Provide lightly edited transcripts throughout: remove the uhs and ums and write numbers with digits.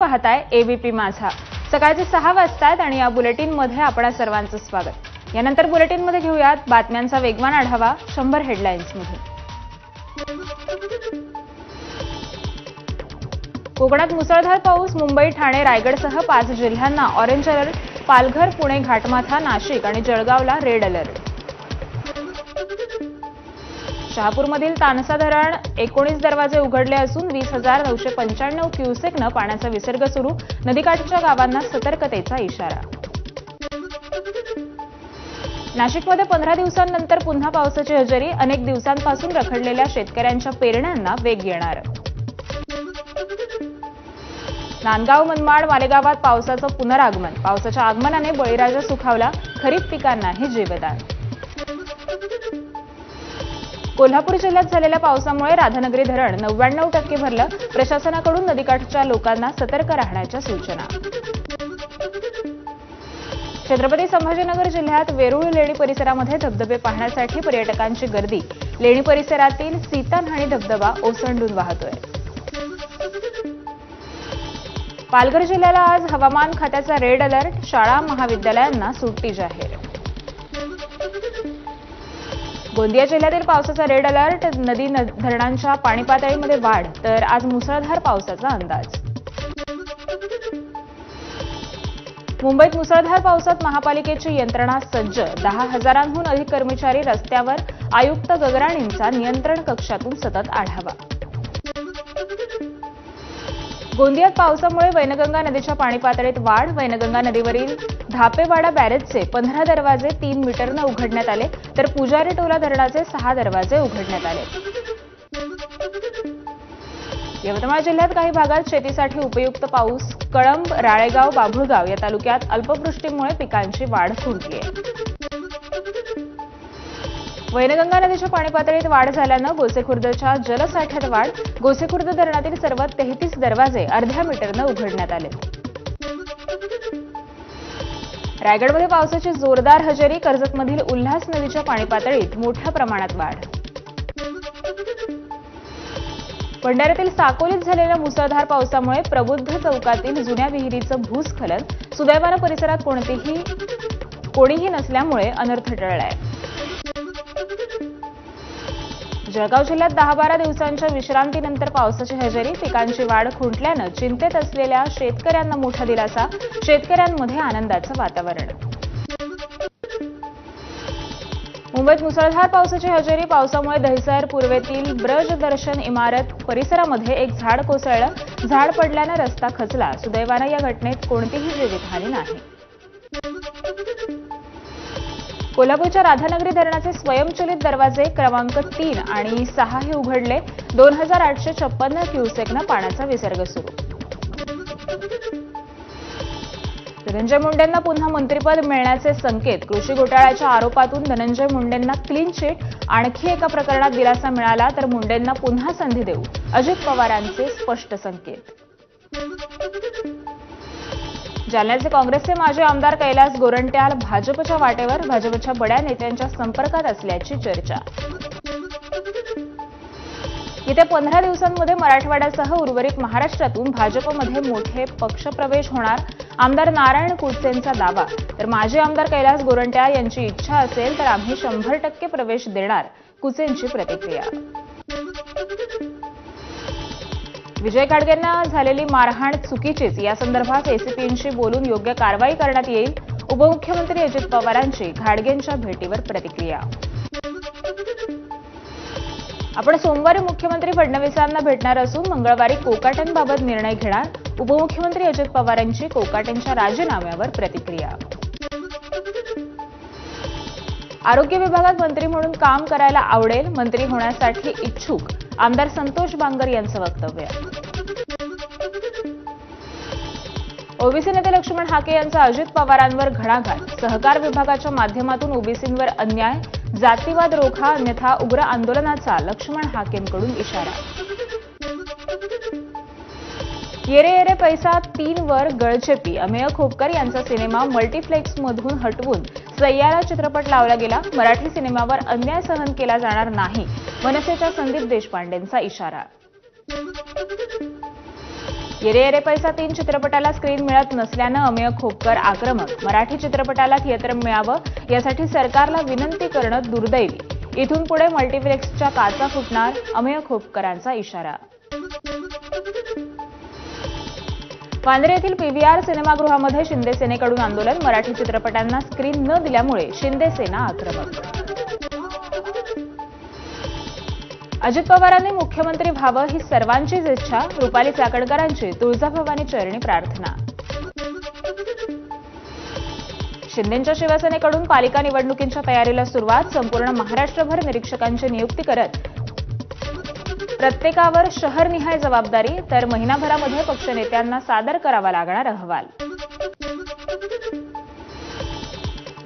पाहताय एबीपी माझा। सकाळचे 6 वाजतात आणि या बुलेटिनमध्ये आपणा सर्वांचं स्वागत। यानंतर बुलेटिनमध्ये घेऊयात बातम्यांचा वेगवान आढावा 100 हेडलाईन्समध्ये। कोकणात मुसळधार पाऊस, मुंबई, ठाणे, रायगडसह 5 जिल्ह्यांना ऑरेंज अलर्ट, पालघर, पुणे, घाटमाथा, नाशिक आणि जळगावला रेड अलर्ट। शहापूरमधील तानसा धरण 19 दरवाजे उघडले असून 20,995 क्युसेकनं पाण्याचा विसर्ग सुरू, नदीकाठच्या गावांना सतर्कतेचा इशारा। नाशिकमध्ये 15 दिवसांनंतर पुन्हा पावसाची हजेरी, अनेक दिवसांपासून रखडलेल्या शेतकऱ्यांच्या पेरण्यांना वेग येणार। नांदगाव, मनमाड, मालेगावात पावसाचं पुनरागमन, पावसाच्या आगमनाने बळीराजा सुखावला, खरीप पिकांनाही जीवदान। कोल्हापूर जिल्ह्यात झालेल्या पावसामुळे राधानगरी धरण 99% भरलं, प्रशासनाकडून नदीकाठच्या लोकांना सतर्क राहण्याच्या सूचना। छत्रपती संभाजीनगर जिल्ह्यात वेरूळ लेणी परिसरामध्ये धबधबे पाहण्यासाठी पर्यटकांची गर्दी, लेणी परिसरातील सीतान्हाणी धबधबा ओसंडून वाहतोय। पालघर जिल्ह्याला आज हवामान खात्याचा रेड अलर्ट, शाळा महाविद्यालयांना सुट्टी जाहीर। गोंदिया जिल्ह्यातील पावसाचा रेड अलर्ट, नदी धरणांच्या पाणी पातळीमध्ये वाढ, तर आज मुसळधार पावसाचा अंदाज। मुंबईत मुसळधार पावसात महापालिकेची यंत्रणा सज्ज, 10,000हून अधिक कर्मचारी रस्त्यावर, आयुक्त गगराणींचा नियंत्रण कक्षातून सतत आढावा। गोंदियात पावसामुळे वैनगंगा नदीच्या पाणी पातळीत वाढ, वैनगंगा नदीवरील धापेवाडा बॅरेजचे 15 दरवाजे 3 मीटरनं उघडण्यात आले, तर पुजारी टोला धरणाचे 6 दरवाजे उघडण्यात आले। यवतमाळ जिल्ह्यात काही भागात शेतीसाठी उपयुक्त पाऊस, कळंब, राळेगाव, बाभुळगाव या तालुक्यात अल्पवृष्टीमुळे पिकांची वाढ खुंटली आहे। वैनगंगा नदीच्या पाणी पातळीत वाढ झाल्यानं गोसेखुर्दच्या जलसाठ्यात वाढ, गोसेखुर्द धरणातील सर्व 33 दरवाजे अर्ध्या मीटरनं उघडण्यात आले। रायगडमध्ये पावसाची जोरदार हजेरी, कर्जतमधील उल्हास नदीच्या पाणी पातळीत मोठ्या प्रमाणात वाढ। भंडाऱ्यातील साकोलीत झालेल्या मुसळधार पावसामुळे प्रबुद्ध चौकातील जुन्या विहिरीचं भूस्खलन, सुदैवानं परिसरात कोणीही नसल्यामुळे अनर्थ टळलाय। जळगाव जिल्ह्यात 10-12 दिवसांच्या विश्रांतीनंतर पावसाची हजेरी, पिकांची वाढ खुंटल्यानं चिंतेत असलेल्या शेतकऱ्यांना मोठा दिलासा, शेतकऱ्यांमध्ये आनंदाचं वातावरण। मुंबईत मुसळधार पावसाची हजेरी, पावसामुळे दहिसर पूर्वेतील ब्रजदर्शन इमारत परिसरामध्ये एक झाड कोसळलं, झाड पडल्यानं रस्ता खचला, सुदैवानं या घटनेत कोणतीही जीवितहानी नाही। कोल्हापूरच्या राधानगरी धरणाचे स्वयंचलित दरवाजे क्रमांक 3 आणि 6 हे उघडले, 2,856 क्युसेकनं पाण्याचा विसर्ग सुरू। धनंजय मुंडेंना पुन्हा मंत्रिपद मिळण्याचे संकेत, कृषी घोटाळ्याच्या आरोपातून धनंजय मुंडेंना क्लीन चिट, आणखी एका प्रकरणात दिलासा मिळाला तर मुंडेंना पुन्हा संधी देऊ, अजित पवारांचे स्पष्ट संकेत। जालन्याचे काँग्रेसचे माजी आमदार कैलास गोरंट्याल भाजपच्या वाटेवर, भाजपच्या बड्या नेत्यांच्या संपर्कात असल्याची चर्चा। येत्या 15 दिवसांमध्ये मराठवाड्यासह उर्वरित महाराष्ट्रातून भाजपमध्ये मोठे पक्षप्रवेश होणार, आमदार नारायण कुडसेंचा दावा, तर माजी आमदार कैलास गोरंट्याल यांची इच्छा असेल तर आम्ही 100% प्रवेश देणार, कुसेंची प्रतिक्रिया। विजय घाडगेंना झालेली मारहाण चुकीचीच, या संदर्भात एसीपींशी बोलून योग्य कारवाई करण्यात येईल, उपमुख्यमंत्री अजित पवारांची घाडगेंच्या भेटीवर प्रतिक्रिया। आपण सोमवारी मुख्यमंत्री फडणवीसांना भेटणार असून मंगळवारी कोकाटेंबाबत निर्णय घेणार, उपमुख्यमंत्री अजित पवारांची कोकाटेंच्या राजीनाम्यावर प्रतिक्रिया। आरोग्य विभागात मंत्री म्हणून काम करायला आवडेल, मंत्री होण्यासाठी इच्छुक, आमदार संतोष बांगर यांचं वक्तव्य। ओबीसी नेते लक्ष्मण हाके यांचा अजित पवारांवर घणाघात, सहकार विभागाच्या माध्यमातून ओबीसींवर अन्याय, जातीवाद रोखा अन्यथा उग्र आंदोलनाचा लक्ष्मण हाकेंकडून इशारा। येरे येरे पैसा 3 वर गळचेपी, अमेय खोपकर यांचा सिनेमा मल्टीप्लेक्समधून हटवून सय्यारा चित्रपट लावला गेला, मराठी सिनेमावर अन्याय सहन केला जाणार नाही, मनसेच्या संदीप देशपांडेंचा इशारा। येरे येरे पैसा 3 चित्रपटाला स्क्रीन मिळत नसल्यानं अमेय खोपकर आक्रमक. मराठी चित्रपटाला थिएटर मिळावं यासाठी सरकारला विनंती करणं दुर्दैवी. इथून पुढे मल्टिप्लेक्सच्या काचा फुटणार, अमेय खोपकरांचा इशारा. वांद्रे येथील पीव्हीआर सिनेमागृहामध्ये शिंदे सेनेकडून आंदोलन. मराठी चित्रपटांना स्क्रीन न दिल्यामुळे शिंदे सेना आक्रमक. अजित पवारांनी मुख्यमंत्री व्हावं ही सर्वांचीच इच्छा. रुपाली चाकणकरांची तुळजाभवानी चरणी प्रार्थना. शिंदेंच्या शिवसेनेकडून पालिका निवडणुकींच्या तयारीला सुरुवात. संपूर्ण महाराष्ट्रभर निरीक्षकांची नियुक्ती करत प्रत्येकावर शहरनिहाय जबाबदारी, तर महिनाभरामध्ये पक्षनेत्यांना सादर करावा लागणार अहवाल.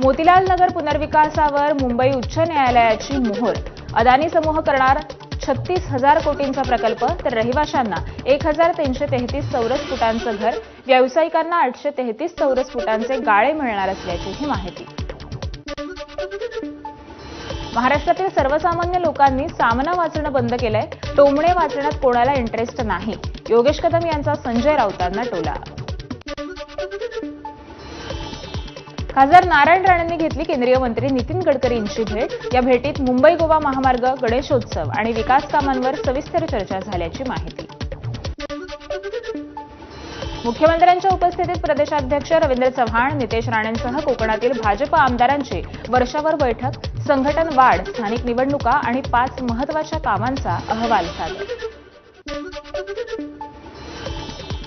मोतीलाल नगर पुनर्विकासावर मुंबई उच्च न्यायालयाची मोहर. अदानी समूह करणार 36,000 कोटींचा प्रकल्प, तर रहिवाशांना 1,333 चौरस फुटांचं घर, व्यावसायिकांना 833 चौरस फुटांचे गाळे मिळणार असल्याचीही माहिती. महाराष्ट्रातील सर्वसामान्य लोकांनी सामना वाचणं बंद केलंय. टोमणे वाचण्यात कोणाला इंटरेस्ट नाही. योगेश कदम यांचा संजय राऊतांना टोला. खासदार नारायण राणेंनी घेतली केंद्रीय मंत्री नितीन गडकरींची भेट. या भेटीत मुंबई गोवा महामार्ग, गणेशोत्सव आणि विकास कामांवर सविस्तर चर्चा झाल्याची माहिती. मुख्यमंत्र्यांच्या उपस्थितीत प्रदेशाध्यक्ष रवींद्र चव्हाण, नितेश राणेंसह कोकणातील भाजप आमदारांची वर्षावर बैठक. संघटन वाढ, स्थानिक निवडणुका आणि 5 महत्त्वाच्या कामांचा अहवाल सादर.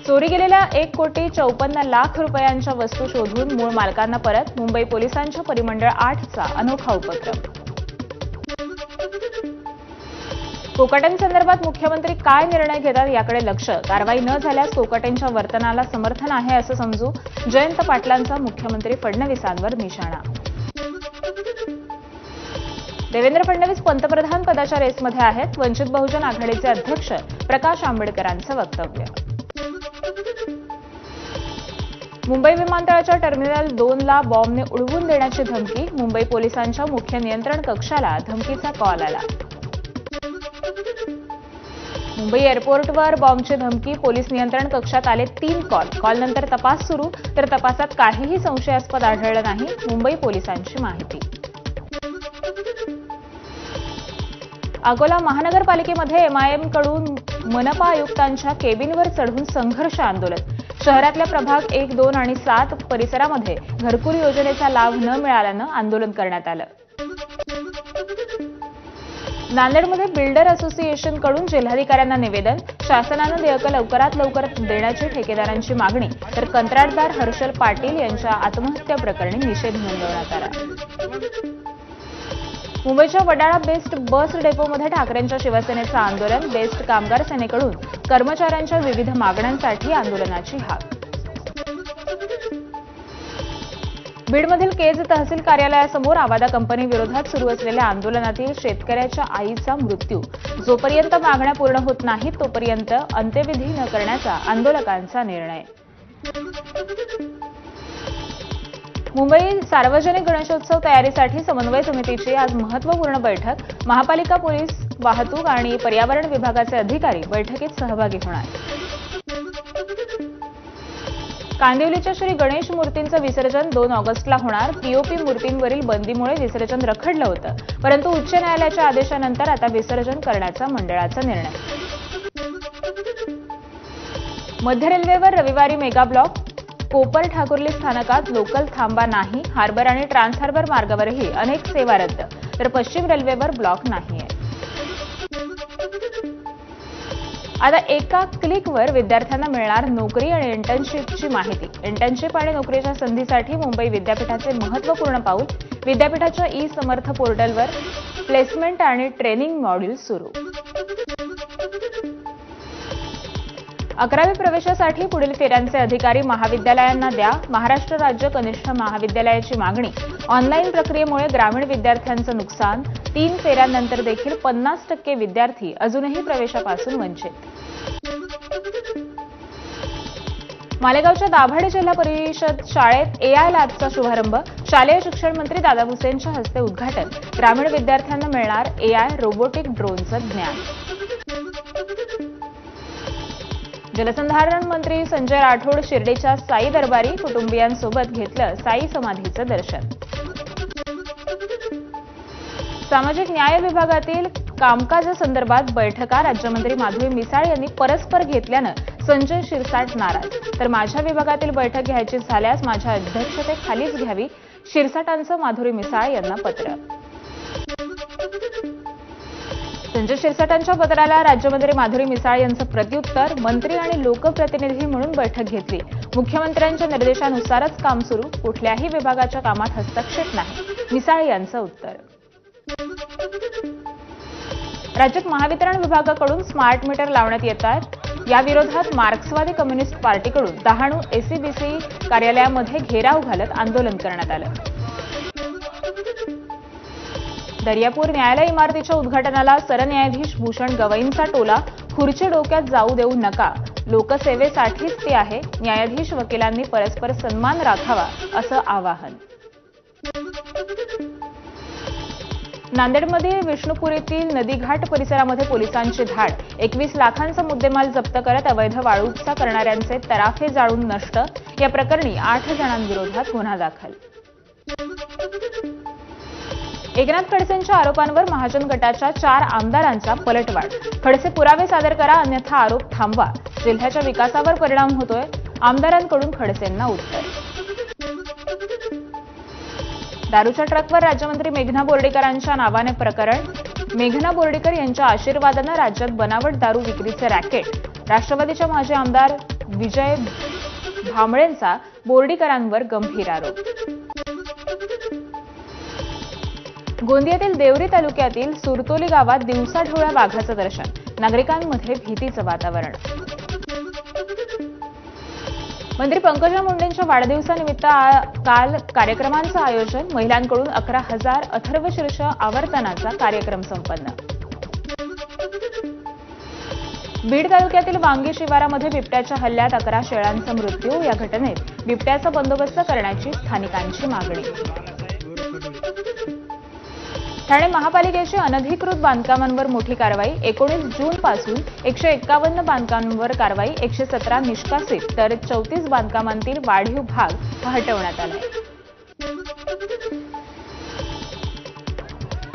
चोरी गेलेल्या 1,54,00,000 रुपयांच्या वस्तू शोधून मूळ मालकांना परत. मुंबई पोलिसांच्या परिमंडळ 8चा अनोखा उपक्रम. कोकाटेंसंदर्भात मुख्यमंत्री काय निर्णय घेतात याकडे लक्ष. कारवाई न झाल्यास कोकाटेंच्या वर्तनाला समर्थन आहे असं समजू. जयंत पाटलांचा मुख्यमंत्री फडणवीसांवर निशाणा. देवेंद्र फडणवीस पंतप्रधान पदाच्या रेसमध्ये आहेत. वंचित बहुजन आघाडीचे अध्यक्ष प्रकाश आंबेडकरांचं वक्तव्य. मुंबई विमानतळाच्या टर्मिनल 2ला बॉम्बने उडवून देण्याची धमकी. मुंबई पोलिसांच्या मुख्य नियंत्रण कक्षाला धमकीचा कॉल आला. मुंबई एअरपोर्टवर बॉम्बची धमकी. पोलीस नियंत्रण कक्षात आले 3 कॉल. कॉलनंतर तपास सुरू, तर तपासात काहीही संशयास्पद आढळलं नाही. मुंबई पोलिसांची माहिती. अकोला महानगरपालिकेमध्ये एमआयएमकडून मनपा आयुक्तांच्या केबिनवर चढून संघर्ष आंदोलन. शहरातल्या प्रभाग 1, 2 आणि 7 परिसरामध्ये घरकुल योजनेचा लाभ न मिळाल्यानं आंदोलन करण्यात आलं. नांदेडमध्ये बिल्डर असोसिएशनकडून जिल्हाधिकाऱ्यांना निवेदन. शासनानं देयकं लवकरात लवकर देण्याची ठेकेदारांची मागणी, तर कंत्राटदार हर्षल पाटील यांच्या आत्महत्या प्रकरणी निषेध नोंदवण्यात आला. मुंबईच्या वडाळा बेस्ट बस डेपोमध्ये ठाकरेंच्या शिवसेनेचं आंदोलन. बेस्ट कामगार सेनेकडून कर्मचाऱ्यांच्या विविध मागण्यांसाठी आंदोलनाची हाक. बीडमधील केज तहसील कार्यालयासमोर आवादा कंपनी विरोधात सुरू असलेल्या आंदोलनातील शेतकऱ्याच्या आईचा मृत्यू. जोपर्यंत मागण्या पूर्ण होत नाहीत तोपर्यंत अंत्यविधी न करण्याचा आंदोलकांचा निर्णय. मुंबई सार्वजनिक गणेशोत्सव तयारीसाठी समन्वय समितीची आज महत्त्वपूर्ण बैठक. महापालिका, पोलीस, वाहतूक आणि पर्यावरण विभागाचे अधिकारी बैठकीत सहभागी होणार. कांदिवलीच्या श्री गणेश मूर्तींचं विसर्जन 2 ऑगस्टला होणार. पीओपी मूर्तींवरील बंदीमुळे विसर्जन रखडलं होतं, परंतु उच्च न्यायालयाच्या आदेशानंतर आता विसर्जन करण्याचा मंडळाचा निर्णय. मध्य रेल्वेवर रविवारी मेगा ब्लॉक. कोपर ठाकुर्ली स्थानकात लोकल थांबा नाही. हार्बर आणि ट्रान्स हार्बर मार्गावरही अनेक सेवा रद्द, तर पश्चिम रेल्वेवर ब्लॉक नाहीये. आता एका क्लिकवर विद्यार्थ्यांना मिळणार नोकरी आणि इंटर्नशिपची माहिती. इंटर्नशिप आणि नोकरीच्या संधीसाठी मुंबई विद्यापीठाचे महत्त्वपूर्ण पाऊल. विद्यापीठाच्या ई-समर्थ पोर्टलवर प्लेसमेंट आणि ट्रेनिंग मॉड्यूल सुरू. 11वी प्रवेशासाठी पुढील फेऱ्यांचे अधिकारी महाविद्यालयांना द्या. महाराष्ट्र राज्य कनिष्ठ महाविद्यालयाची मागणी. ऑनलाईन प्रक्रियेमुळे ग्रामीण विद्यार्थ्यांचं नुकसान. 3 फेऱ्यांनंतर देखील 50% विद्यार्थी अजूनही प्रवेशापासून वंचित. मालेगावच्या दाभाडे जिल्हा परिषद शाळेत एआय लॅबचा शुभारंभ. शालेय शिक्षण मंत्री दादा भुसेंच्या हस्ते उद्घाटन. ग्रामीण विद्यार्थ्यांना मिळणार एआय रोबोटिक ड्रोनचं ज्ञान. जलसंधारण मंत्री संजय राठोड शिर्डीच्या साई दरबारी कुटुंबियांसोबत घेतलं साई समाधीचं दर्शन. सामाजिक न्याय विभागातील कामकाजासंदर्भात बैठका राज्यमंत्री माधुरी मिसाळ यांनी परस्पर घेतल्यानं संजय शिरसाट नाराज. तर माझ्या विभागातील बैठक घ्यायची झाल्यास माझ्या अध्यक्षतेखालीच घ्यावी, शिरसाटांचं माधुरी मिसाळ यांना पत्र. संजय शिरसाटांच्या पत्राला राज्यमंत्री माधुरी मिसाळ यांचं प्रत्युत्तर. मंत्री आणि लोकप्रतिनिधी म्हणून बैठक घेतली. मुख्यमंत्र्यांच्या निर्देशानुसारच काम सुरू, कुठल्याही विभागाच्या कामात हस्तक्षेप नाही, मिसाळ यांचं उत्तर. राज्यात महावितरण विभागाकडून स्मार्ट मीटर लावण्यात येतात. या विरोधात मार्क्सवादी कम्युनिस्ट पार्टीकडून डहाणू एसीबीसी कार्यालयामध्ये घेराव घालत आंदोलन करण्यात आलं. दर्यापूर न्यायालय इमारतीच्या उद्घाटनाला सरन्यायाधीश भूषण गवईंचा टोला. खुर्ची डोक्यात जाऊ देऊ नका, लोकसेवेसाठीच ती आहे. न्यायाधीश वकिलांनी परस्पर सन्मान राखावा असं आवाहन. नांदेडमध्ये विष्णुपुरीतील नदीघाट परिसरामध्ये पोलिसांची धाड. 21 लाखांचा मुद्देमाल जप्त करत अवैध वाळू उपसा करणाऱ्यांचे तराफे जाळून नष्ट. या प्रकरणी 8 जणांविरोधात गुन्हा दाखल. एकनाथ खडसेंच्या आरोपांवर महाजन गटाच्या 4 आमदारांचा पलटवार. खडसे पुरावे सादर करा, अन्यथा आरोप थांबवा. जिल्ह्याच्या विकासावर परिणाम होतोय, आमदारांकडून खडसेंना उत्तर. दारूच्या ट्रकवर राज्यमंत्री मेघना बोर्डीकरांच्या नावाने प्रकरण. मेघना बोर्डीकर यांच्या आशीर्वादानं राज्यात बनावट दारू विक्रीचे रॅकेट. राष्ट्रवादीच्या माजी आमदार विजय भांबळेंचा बोर्डीकरांवर गंभीर आरोप. गोंदियातील देवरी तालुक्यातील सुरतोली गावात दिवसाढवळ्या वाघाचं दर्शन. नागरिकांमध्ये भीतीचं वातावरण. मंत्री पंकजा मुंडेंच्या वाढदिवसानिमित्त काल कार्यक्रमांचं आयोजन. महिलांकडून 11,000 अथर्वशीर्ष आवर्तनाचा कार्यक्रम संपन्न. बीड तालुक्यातील वांगी शिवारामध्ये बिबट्याच्या हल्ल्यात 11 शेळ्यांचा मृत्यू. या घटनेत बिबट्याचा बंदोबस्त करण्याची स्थानिकांची मागणी. ठाणे महापालिकेची अनधिकृत बांधकामांवर मोठी कारवाई. 19 जूनपासून 151 बांधकामांवर कारवाई. 117 निष्कासित तर 34 बांधकामांतील वाढीव भाग हटवण्यात आला.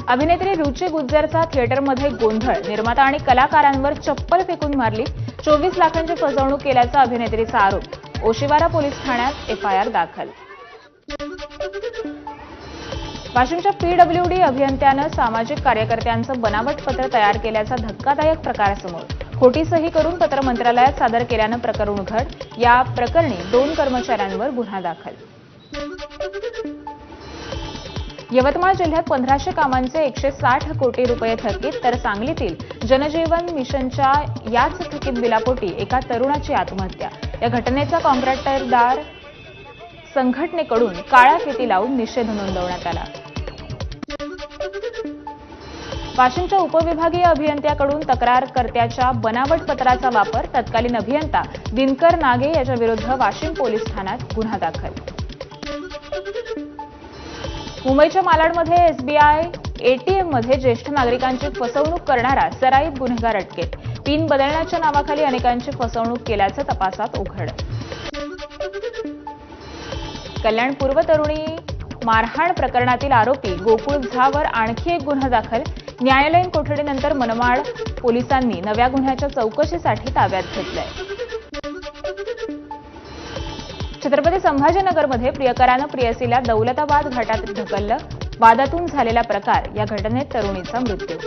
अभिनेत्री रुची गुज्जरचा थिएटरमध्ये गोंधळ. निर्माता आणि कलाकारांवर चप्पल फेकून मारली. 24 लाखांची फसवणूक केल्याचा अभिनेत्रीचा आरोप. ओशिवारा पोलीस ठाण्यात एफआयआर दाखल. वाशिमच्या पीडब्ल्यूडी अभियंत्यानं सामाजिक कार्यकर्त्यांचं बनावट पत्र तयार केल्याचा धक्कादायक प्रकार समोर. खोटी सही करून पत्र मंत्रालयात सादर केल्यानं प्रकरण उघड. या प्रकरणी 2 कर्मचाऱ्यांवर गुन्हा दाखल. यवतमाळ जिल्ह्यात 1500 कामांचे 160 कोटी रुपये थकीत. तर सांगलीतील जनजीवन मिशनच्या याच थकीत बिलापोटी एका तरुणाची आत्महत्या. या घटनेचा कॉन्ट्रॅक्टरदार संघटनेकडून काळ्या फिती लावून निषेध नोंदवण्यात आला. वाशिमच्या उपविभागीय अभियंत्याकडून तक्रारकर्त्याच्या बनावट पत्राचा वापर. तत्कालीन अभियंता दिनकर नागे याच्या विरुद्ध वाशिम पोलीस ठाण्यात गुन्हा दाखल. मुंबईच्या मालाडमध्ये एसबीआय एटीएममध्ये ज्येष्ठ नागरिकांची फसवणूक करणारा सराईत गुन्हेगार अटकेत. पिन बदलण्याच्या नावाखाली अनेकांची फसवणूक केल्याचं तपासात उघड. कल्याण पूर्व तरुणी मारहाण प्रकरणातील आरोपी गोकुळ झावर आणखी एक गुन्हा दाखल. न्यायालयीन कोठडीनंतर मनमाड पोलिसांनी नव्या गुन्ह्याच्या चौकशीसाठी ताब्यात घेतलंय. छत्रपती संभाजीनगरमध्ये प्रियकरानं प्रियसीला दौलताबाद घाटात ढकललं. वादातून झालेला प्रकार. या घटनेत तरुणीचा मृत्यू.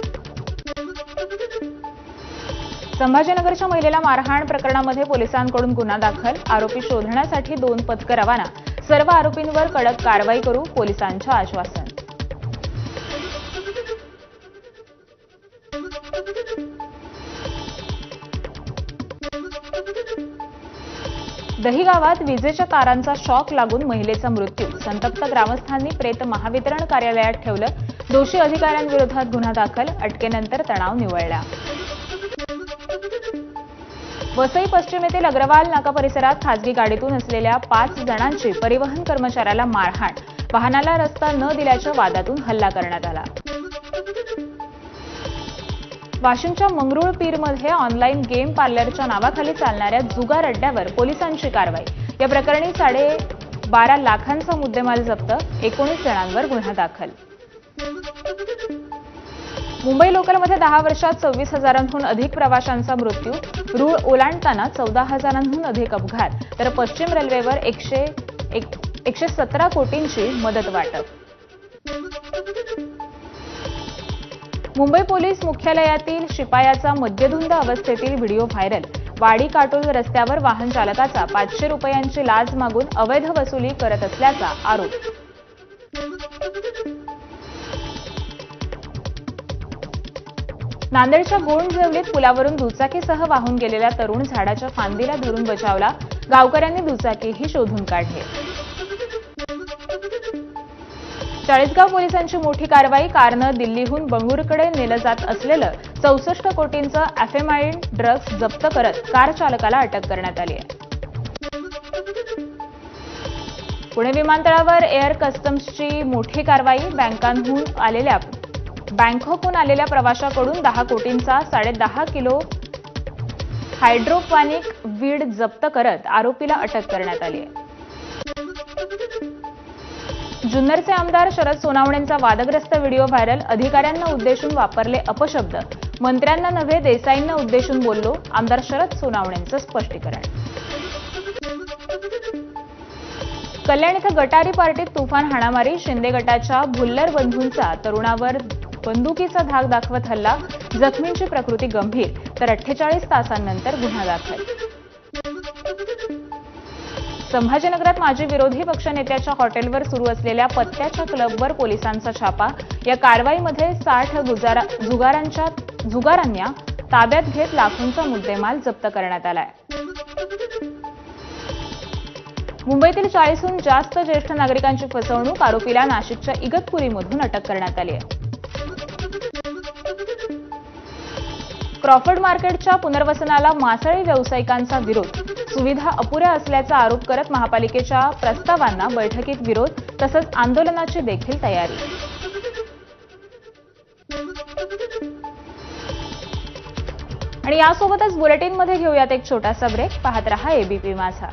संभाजीनगरच्या महिलेला मारहाण प्रकरणामध्ये पोलिसांकडून गुन्हा दाखल. आरोपी शोधण्यासाठी 2 पथकं रवाना. सर्व आरोपींवर कडक कारवाई करू, पोलिसांचं आश्वासन. दहिगावात विजेच्या तारांचा शॉक लागून महिलेचा मृत्यू. संतप्त ग्रामस्थांनी प्रेत महावितरण कार्यालयात ठेवलं. दोषी अधिकाऱ्यांविरोधात गुन्हा दाखल. अटकेनंतर तणाव निवळला. वसई पश्चिम येथील अग्रवाल नाका परिसरात खासगी गाडीतून असलेल्या 5 जणांची परिवहन कर्मचाऱ्याला मारहाण. वाहनाला रस्ता न दिल्याच्या वादातून हल्ला करण्यात आला. वाशिमच्या मंगरुळपीरमध्ये ऑनलाईन गेम पार्लरच्या नावाखाली चालणाऱ्या जुगार अड्ड्यावर पोलिसांची कारवाई। या प्रकरणी 12.5 लाखांचा मुद्देमाल जप्त, 19 जणांवर गुन्हा दाखल। मुंबई लोकलमध्ये 10 वर्षात 26,000हून अधिक प्रवाशांचा मृत्यू, रूळ ओलांडताना 14,000हून अधिक अपघात, तर पश्चिम रेल्वेवर 117 कोटींची मदत वाटप। मुंबई पोलीस मुख्यालयातील शिपायाचा मद्यधुंद अवस्थेतील व्हिडिओ व्हायरल। वाडी काटोल रस्त्यावर वाहन चालकाचा 500 रुपयांची लाच मागून अवैध वसुली करत असल्याचा आरोप। नांदेडच्या गोंडजेवलीत पुलावरून दुचाकीसह वाहून गेलेला तरुण झाडाच्या फांदीला धरून बचावला। गावकऱ्यांनी दुचाकीही शोधून काढली। चाळीसगाव पोलिसांची मोठी कारवाई। कारनं दिल्लीहून बंगळुरूकडे नेलं जात असलेलं 64 कोटींचं एफेमाइन ड्रग्ज जप्त करत कार चालकाला अटक करण्यात आली आहे। पुणे विमानतळावर एअर कस्टम्सची मोठी कारवाई। बँकॉकहून आलेल्या प्रवाशाकडून 10 कोटींचा 10.5 किलो हायड्रोपॉनिक वीड जप्त करत आरोपीला अटक करण्यात आली आहे। जुन्नरचे आमदार शरद सोनावणेंचा वादग्रस्त व्हिडिओ व्हायरल। अधिकाऱ्यांना उद्देशून वापरले अपशब्द, मंत्र्यांना नव्हे देसाईंना उद्देशून बोललो, आमदार शरद सोनावणेंचं स्पष्टीकरण। कल्याण इथं गटारी पार्टीत तुफान हाणामारी। शिंदे गटाच्या भुल्लर बंधूंचा तरुणावर बंदुकीचा धाक दाखवत हल्ला, जखमींची प्रकृती गंभीर, तर 48 तासांनंतर गुन्हा दाखल। संभाजीनगरात माजी विरोधी पक्षनेत्याच्या हॉटेलवर सुरू असलेल्या पत्त्याच्या क्लबवर पोलिसांचा छापा। या कारवाईमध्ये 60 जुगारांना ताब्यात घेत लाखोंचा मुद्देमाल जप्त करण्यात आलाय। मुंबईतील 40हून जास्त ज्येष्ठ नागरिकांची फसवणूक, आरोपीला नाशिकच्या इगतपुरीमधून अटक करण्यात आली आहे। क्रॉफर्ड मार्केटच्या पुनर्वसनाला मासळी व्यावसायिकांचा विरोध। सुविधा अपुऱ्या असल्याचा आरोप करत महापालिकेच्या प्रस्तावांना बैठकीत विरोध, तसंच आंदोलनाची देखील तयारी। आणि यासोबतच बुलेटिनमध्ये घेऊयात एक छोटासा ब्रेक। पाहत रहा एबीपी माझा।